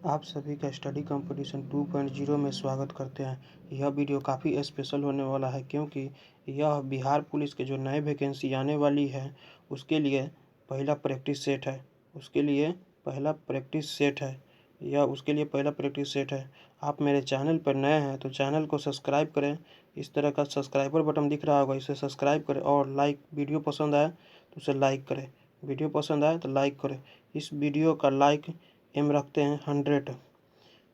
आप सभी का स्टडी कंपटीशन 2.0 में स्वागत करते हैं। यह वीडियो काफ़ी स्पेशल होने वाला है क्योंकि यह बिहार पुलिस के जो नए वैकेंसी आने वाली है उसके लिए पहला प्रैक्टिस सेट है। उसके लिए पहला प्रैक्टिस सेट है। आप मेरे चैनल पर नए हैं तो चैनल को सब्सक्राइब करें। इस तरह का सब्सक्राइबर बटन दिख रहा होगा, इसे सब्सक्राइब करें और वीडियो पसंद आए तो उसे लाइक करें। वीडियो पसंद आए तो लाइक करें। इस वीडियो का लाइक एम रखते हैं 100,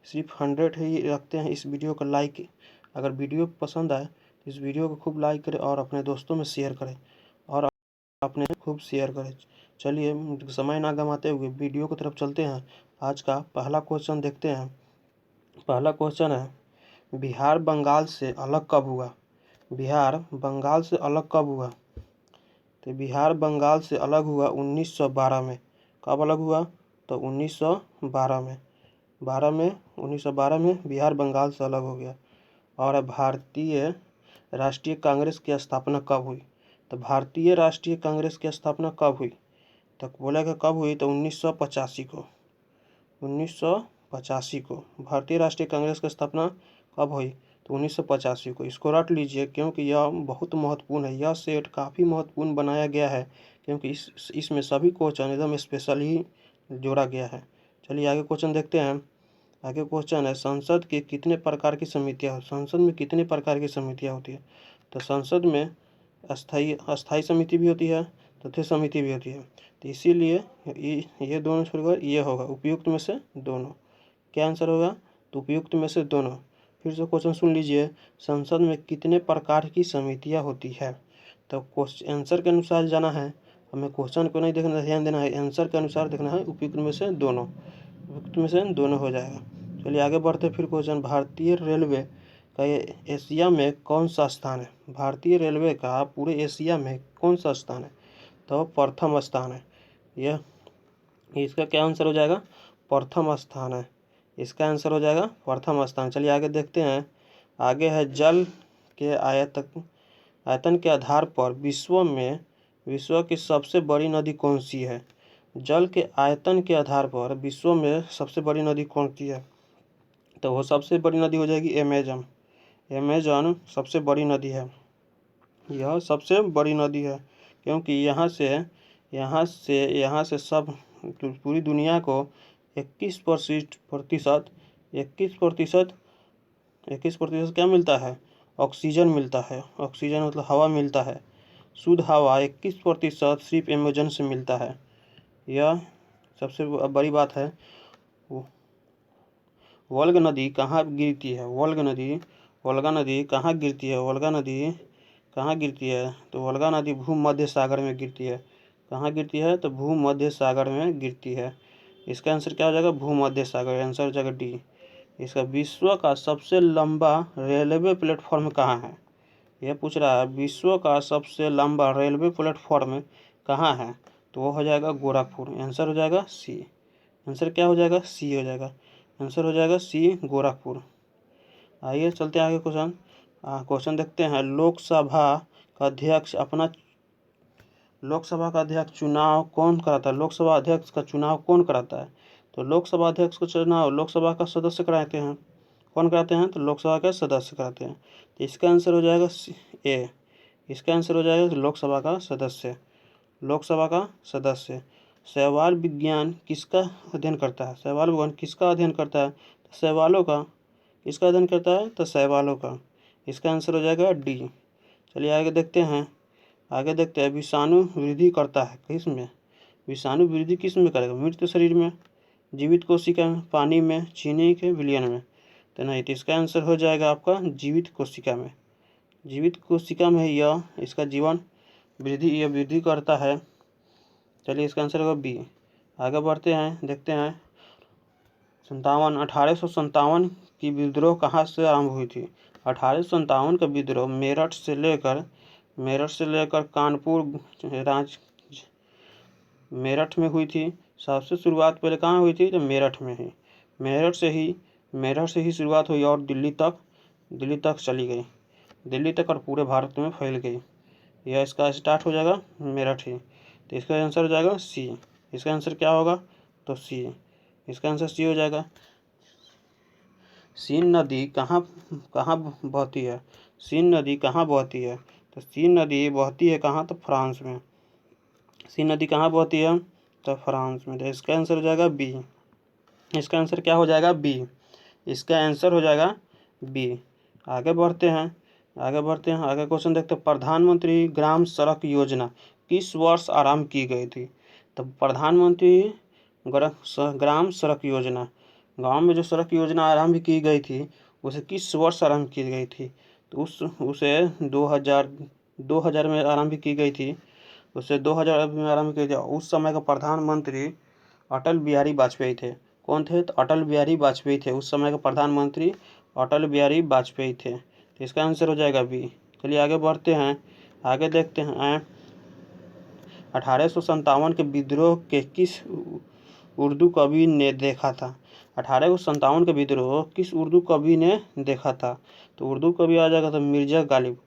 सिर्फ 100 ही रखते हैं इस वीडियो का लाइक। अगर वीडियो पसंद आए तो इस वीडियो को खूब लाइक करें और अपने दोस्तों में शेयर करें और अपने खूब शेयर करें। चलिए समय ना गंवाते हुए वीडियो की तरफ चलते हैं। आज का पहला क्वेश्चन देखते हैं। पहला क्वेश्चन है, बिहार बंगाल से अलग कब हुआ? बिहार बंगाल से अलग कब हुआ? तो बिहार बंगाल से अलग हुआ 1912 में। कब अलग हुआ? तो 1912 में। 1912 में बिहार बंगाल से अलग हो गया। और भारतीय राष्ट्रीय कांग्रेस की स्थापना कब हुई? तो भारतीय राष्ट्रीय कांग्रेस की स्थापना कब हुई? तो बोलेगा कब हुई? तो 1985 को। 1985 को भारतीय राष्ट्रीय कांग्रेस की स्थापना कब हुई? तो 1985 को। इसको रट लीजिए क्योंकि यह बहुत महत्वपूर्ण है। यह सेट काफ़ी महत्वपूर्ण बनाया गया है क्योंकि इसमें सभी क्वेश्चन एकदम स्पेशल ही जोड़ा गया है। चलिए आगे क्वेश्चन देखते हैं। आगे क्वेश्चन है, संसद की कितने प्रकार की समितियाँ? संसद में कितने प्रकार की समितियाँ होती है? तो संसद में अस्थाई समिति भी होती है, तथ्य समिति भी होती है। तो इसीलिए ये दोनों छोड़कर ये होगा उपयुक्त में से दोनों। क्या आंसर होगा? तो उपयुक्त में से दोनों। फिर से क्वेश्चन सुन लीजिए, संसद में कितने प्रकार की समितियाँ होती है? तो क्वेश्चन आंसर के अनुसार जाना है, हमें क्वेश्चन को नहीं देखना, ध्यान देना है, आंसर के अनुसार देखना है। उपयुक्त में से दोनों, उपयुक्त में से दोनों हो जाएगा। चलिए आगे बढ़ते फिर क्वेश्चन, भारतीय रेलवे का एशिया में कौन सा स्थान है? भारतीय रेलवे का पूरे एशिया में कौन सा स्थान है? तो प्रथम स्थान है। यह इसका क्या आंसर हो जाएगा? प्रथम स्थान है। इसका आंसर हो जाएगा प्रथम स्थान। चलिए आगे देखते हैं। आगे है, जल के आयतन के आधार पर विश्व की सबसे बड़ी नदी कौन सी है? जल के आयतन के आधार पर विश्व में सबसे बड़ी नदी कौन सी है? तो वो सबसे बड़ी नदी हो जाएगी अमेजन। अमेजन सबसे बड़ी नदी है। यह सबसे बड़ी नदी है क्योंकि यहाँ से सब पूरी दुनिया को 21% क्या मिलता है? ऑक्सीजन मिलता है। ऑक्सीजन मतलब हवा मिलता है। शुद्ध हवा 21% सिर्फ अमेजन से मिलता है। यह सबसे बड़ी बात है। वोल्ग नदी कहाँ गिरती है? वोल्गा नदी कहाँ गिरती है? वोल्गा नदी कहाँ गिरती है? तो वोल्गा नदी भूमध्य सागर में गिरती है। कहाँ गिरती है? तो भूमध्य सागर में गिरती है। इसका आंसर क्या हो जाएगा? भूमध्य सागर। आंसर हो जाएगा डी। इसका विश्व का सबसे लंबा रेलवे प्लेटफॉर्म कहाँ है? यह पूछ रहा है विश्व का सबसे लंबा रेलवे प्लेटफॉर्म कहाँ है? तो वो हो जाएगा गोरखपुर। आंसर हो जाएगा सी। आंसर क्या हो जाएगा? सी हो जाएगा। आंसर हो जाएगा सी, गोरखपुर। आइए चलते हैं आगे क्वेश्चन देखते हैं। लोकसभा का अध्यक्ष चुनाव कौन कराता है? लोकसभा अध्यक्ष का चुनाव कौन कराता है? तो लोकसभा अध्यक्ष का चुनाव लोकसभा का सदस्य कराते हैं। कौन कराते हैं? तो लोकसभा के सदस्य कराते हैं। तो इसका आंसर हो जाएगा ए। इसका आंसर हो जाएगा लोकसभा का सदस्य। लोकसभा का सदस्य। शैवाल विज्ञान किसका अध्ययन करता है? शैवाल विज्ञान किसका अध्ययन करता है? शैवालों का। किसका अध्ययन करता है? तो शैवालों का। इसका आंसर हो जाएगा डी। चलिए आगे देखते हैं। विषाणु वृद्धि करता है किस में? विषाणु वृद्धि किस में करेगा? मृत शरीर में, जीवित कोशिका में, पानी में, चीनी के विलयन में? तो नहीं, तो इसका आंसर हो जाएगा आपका जीवित कोशिका में। जीवित कोशिका में यह इसका जीवन वृद्धि करता है। चलिए इसका आंसर होगा बी। आगे बढ़ते हैं, देखते हैं। 1857 की विद्रोह कहाँ से आरंभ हुई थी? 1857 का विद्रोह मेरठ से लेकर कानपुर मेरठ में हुई थी। सबसे शुरुआत पहले कहाँ हुई थी? तो मेरठ में ही। मेरठ से ही शुरुआत हुई और दिल्ली तक चली गई। दिल्ली तक और पूरे भारत में फैल गई। यह इसका स्टार्ट हो जाएगा मेरठ ही। तो इसका आंसर हो जाएगा सी। इसका आंसर क्या होगा? तो सी। इसका आंसर सी हो जाएगा। सीन नदी कहाँ कहाँ बहती है? सीन नदी कहाँ बहती है? तो सीन नदी बहती है कहाँ? तो फ्रांस में। सीन नदी कहाँ बहती है? तो फ्रांस में। तो इसका आंसर हो जाएगा बी। इसका आंसर क्या हो जाएगा? बी। इसका आंसर हो जाएगा बी। आगे बढ़ते हैं, आगे क्वेश्चन देखते हैं। प्रधानमंत्री ग्राम सड़क योजना किस वर्ष आरंभ की गई थी? तो प्रधानमंत्री ग्राम सड़क योजना, गांव में जो सड़क योजना आरंभ की गई थी उसे किस वर्ष आरंभ की गई थी? तो उसे 2000 में आरंभ की गई थी। उसे 2000 में आरंभ की गई थी। उस समय का प्रधानमंत्री अटल बिहारी वाजपेयी थे। कौन थे? तो अटल बिहारी वाजपेयी थे। उस समय के प्रधानमंत्री अटल बिहारी वाजपेयी थे। तो इसका आंसर हो जाएगा बी। चलिए आगे बढ़ते हैं, आगे देखते हैं। 1857 के विद्रोह के किस उर्दू कवि ने देखा था? 1857 के विद्रोह किस उर्दू कवि ने देखा था? तो उर्दू कवि आ जाएगा तो मिर्जा गालिब।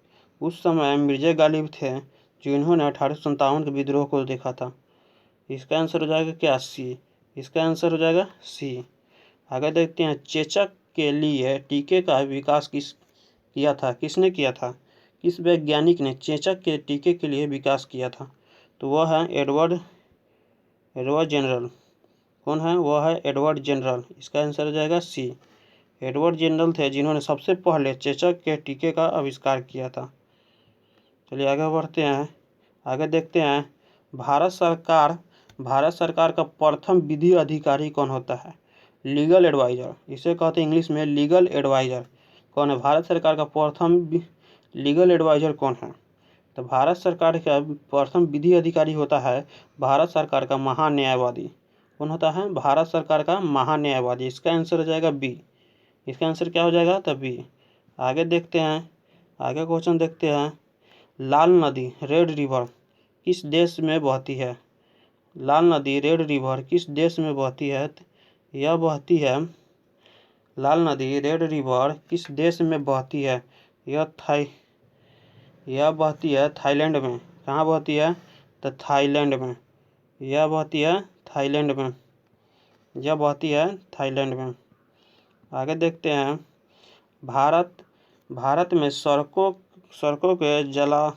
उस समय मिर्जा गालिब थे जिन्होंने 1857 के विद्रोह को देखा था। इसका आंसर हो जाएगा क्या? सी। इसका आंसर हो जाएगा सी। आगे देखते हैं। चेचक के लिए टीके का विकास किया था? किसने किया था? किस वैज्ञानिक ने चेचक के टीके के लिए विकास किया था? तो वह है एडवर्ड जनरल। कौन है? वह है एडवर्ड जनरल। इसका आंसर हो जाएगा सी। एडवर्ड जनरल थे जिन्होंने सबसे पहले चेचक के टीके का आविष्कार किया था। चलिए आगे बढ़ते हैं, आगे देखते हैं। भारत सरकार का प्रथम विधि अधिकारी कौन होता है? लीगल एडवाइजर, इसे कहते हैं इंग्लिश में लीगल एडवाइजर। कौन है भारत सरकार का प्रथम लीगल एडवाइजर? कौन है? तो भारत सरकार का प्रथम विधि अधिकारी होता है भारत सरकार का महान्यायवादी। कौन होता है? भारत सरकार का महान्यायवादी। इसका आंसर हो जाएगा बी। इसका आंसर क्या हो जाएगा? तो बी। आगे देखते हैं, आगे क्वेश्चन देखते हैं। लाल नदी रेड रिवर किस देश में बहती है? लाल नदी रेड रिवर किस देश में बहती है? यह बहती है, लाल नदी रेड रिवर किस देश में बहती है? यह बहती है थाईलैंड में। कहाँ बहती है? तो थाईलैंड में। यह बहती है थाईलैंड में। यह बहती है थाईलैंड में। आगे देखते हैं। भारत में सड़कों के जाल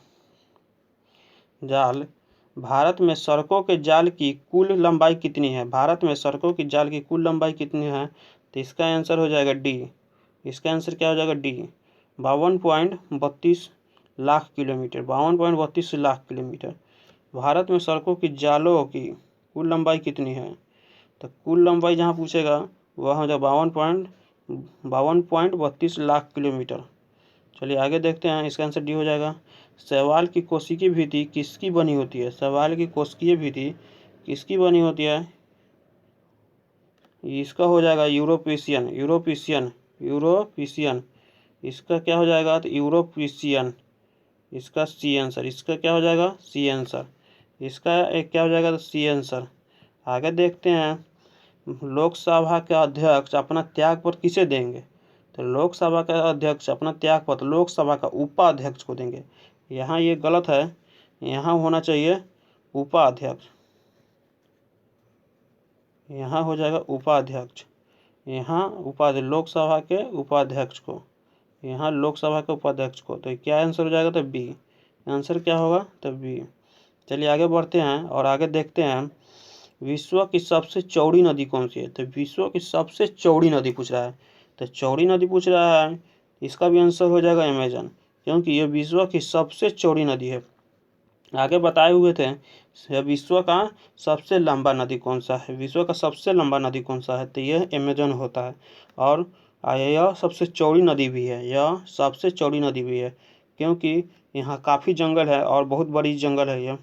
भारत में सड़कों के जाल की कुल लंबाई कितनी है? भारत में सड़कों की जाल की कुल लंबाई कितनी है? तो इसका आंसर हो जाएगा डी। इसका आंसर क्या हो जाएगा? D. 52.32 lakh kilometre. 52.32 lakh kilometre. Bharat में सड़कों की जालों की कुल लंबाई कितनी है? तो कुल लंबाई जहाँ पूछेगा वह हो जाएगा 52.32 लाख किलोमीटर। चलिए आगे देखते हैं। इसका आंसर डी हो जाएगा। शैवाल की कोशिकीय भित्ति किसकी बनी होती है? शैवाल की कोशिकीय भित्ति किसकी बनी होती है? इसका हो जाएगा यूरोपीशियन। इसका क्या हो जाएगा? तो यूरोपीशियन। इसका सी आंसर। इसका क्या हो जाएगा? C answer. इसका एक क्या हो जाएगा? तो सी आंसर। आगे देखते हैं। लोकसभा के अध्यक्ष अपना त्यागपत्र किसे देंगे? तो लोकसभा का अध्यक्ष अपना त्यागपत्र लोकसभा का उपाध्यक्ष को देंगे। यहाँ ये गलत है, यहाँ होना चाहिए उपाध्यक्ष। यहाँ हो जाएगा उपाध्यक्ष। यहाँ लोकसभा के उपाध्यक्ष को, यहाँ लोकसभा के उपाध्यक्ष को। तो क्या आंसर हो जाएगा? तो बी। आंसर क्या होगा? तो बी। चलिए आगे बढ़ते हैं और आगे देखते हैं। विश्व की सबसे चौड़ी नदी कौन सी है? तो विश्व की सबसे चौड़ी नदी पूछ रहा है। तो चौड़ी नदी पूछ रहा है, इसका भी आंसर हो जाएगा अमेजन, क्योंकि ये विश्व की सबसे चौड़ी नदी है। आगे बताए हुए थे विश्व का सबसे लंबा नदी कौन सा है? विश्व का सबसे लंबा नदी कौन सा है? तो यह अमेजन होता है। और यह सबसे चौड़ी नदी भी है। यह सबसे चौड़ी नदी भी है क्योंकि यहाँ काफ़ी जंगल है और बहुत बड़ी जंगल है यह।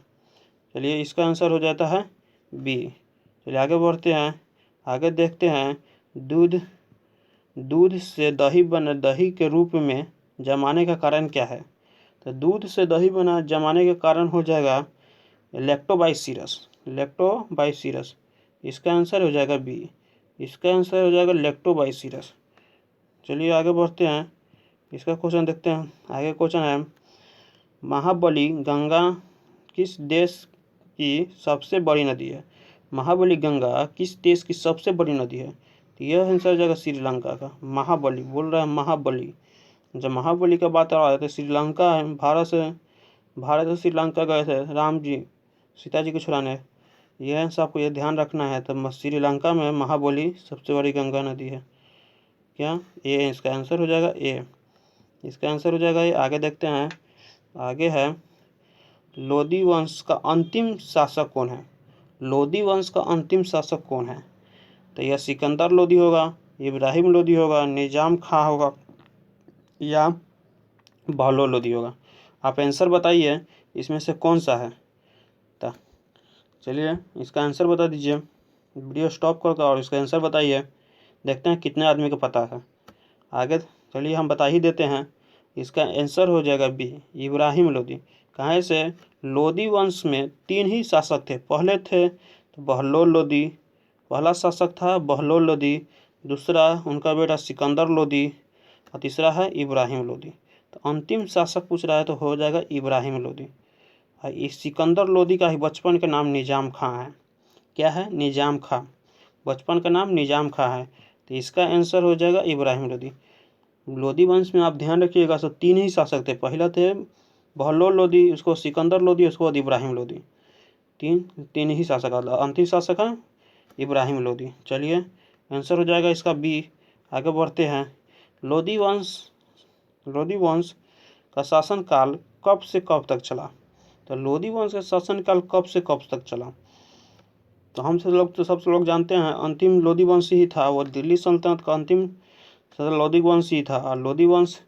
चलिए इसका आंसर हो जाता है बी। चलिए आगे बढ़ते हैं, आगे देखते हैं। दूध से दही के रूप में जमाने का कारण क्या है? तो दूध से दही जमाने के कारण हो जाएगा लैक्टोबाइसिरस। इसका आंसर हो जाएगा बी। इसका आंसर हो जाएगा लैक्टोबाइसिरस। चलिए आगे बढ़ते हैं, इसका क्वेश्चन देखते हैं। आगे क्वेश्चन है, महाबली गंगा किस देश की सबसे बड़ी नदी है? महाबली गंगा किस देश की सबसे बड़ी नदी है? तो यह आंसर हो जाएगा श्रीलंका का। महाबली बोल रहा है, महाबली। जब महाबली का बात आ रहा है तो श्रीलंका है, भारत से श्रीलंका गए थे राम जी सीता जी को छुड़ाने। यह आंसर आपको ये ध्यान रखना है। तो श्रीलंका में महाबली सबसे बड़ी गंगा नदी है। क्या ए इसका आंसर हो जाएगा? ए इसका आंसर हो जाएगा ये। आगे देखते हैं, आगे है लोदी वंश का अंतिम शासक कौन है? लोदी वंश का अंतिम शासक कौन है? तो यह सिकंदर लोदी होगा, इब्राहिम लोदी होगा, निजाम खां होगा या बहलोल लोदी होगा। आप आंसर बताइए इसमें से कौन सा है। तो चलिए इसका आंसर बता दीजिए, वीडियो स्टॉप करके और इसका आंसर बताइए। देखते हैं कितने आदमी को पता है। आगे चलिए हम बता ही देते हैं। इसका आंसर हो जाएगा बी, इब्राहिम लोदी। कहाँ से? लोदी वंश में 3 ही शासक थे। पहले थे तो बहलोल लोदी, पहला शासक था बहलोल लोदी, दूसरा उनका बेटा सिकंदर लोदी और तीसरा है इब्राहिम लोदी। तो अंतिम शासक पूछ रहा है तो हो जाएगा इब्राहिम लोदी। इस सिकंदर लोदी का ही बचपन का नाम निजाम खां है। क्या है? निजाम खां। बचपन का नाम निजाम खां है। तो इसका आंसर हो जाएगा इब्राहिम लोदी। लोदी वंश में आप ध्यान रखिएगा, तो 3 ही शासक थे। पहला थे बहलोल लोदी, उसको सिकंदर लोदी, उसके बाद इब्राहिम लोदी। तीन ही शासक। अंतिम शासक है इब्राहिम लोदी। चलिए आंसर हो जाएगा इसका बी। आगे बढ़ते हैं। लोदी वंश का शासनकाल कब से कब तक चला? तो लोदी वंश का शासनकाल कब से कब तक चला? तो हम सब लोग जानते हैं अंतिम लोदी वंश ही था। वो दिल्ली सल्तनत का अंतिम लोदी वंश ही था। और लोदी वंश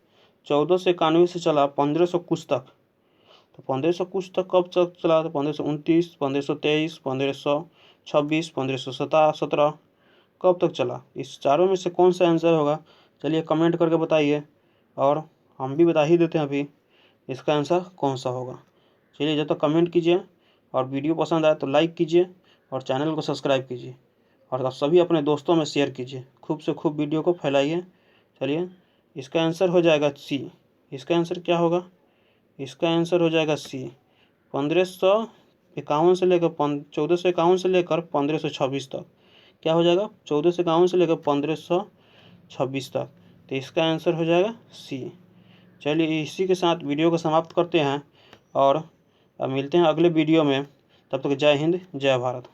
1491 से चला 1500 कुछ तक। तो 1500 कुछ तक कब तक चला? तो 1529, 1523, 1526, 1517 कब तक चला? इस चारों में से कौन सा आंसर होगा? चलिए कमेंट करके बताइए और हम भी बता ही देते हैं अभी इसका आंसर कौन सा होगा। चलिए जब तक कमेंट कीजिए और वीडियो पसंद आए तो लाइक कीजिए और चैनल को सब्सक्राइब कीजिए और सभी अपने दोस्तों में शेयर कीजिए। खूब से खूब वीडियो को फैलाइए। चलिए इसका आंसर हो जाएगा सी। इसका आंसर क्या होगा? इसका आंसर हो जाएगा सी। 1551 से लेकर 1451 से लेकर 1526 तक। क्या हो जाएगा? 1451 से लेकर 1526 तक। तो इसका आंसर हो जाएगा सी। चलिए इसी के साथ वीडियो को समाप्त करते हैं और अब मिलते हैं अगले वीडियो में। तब तक जय हिंद, जय भारत।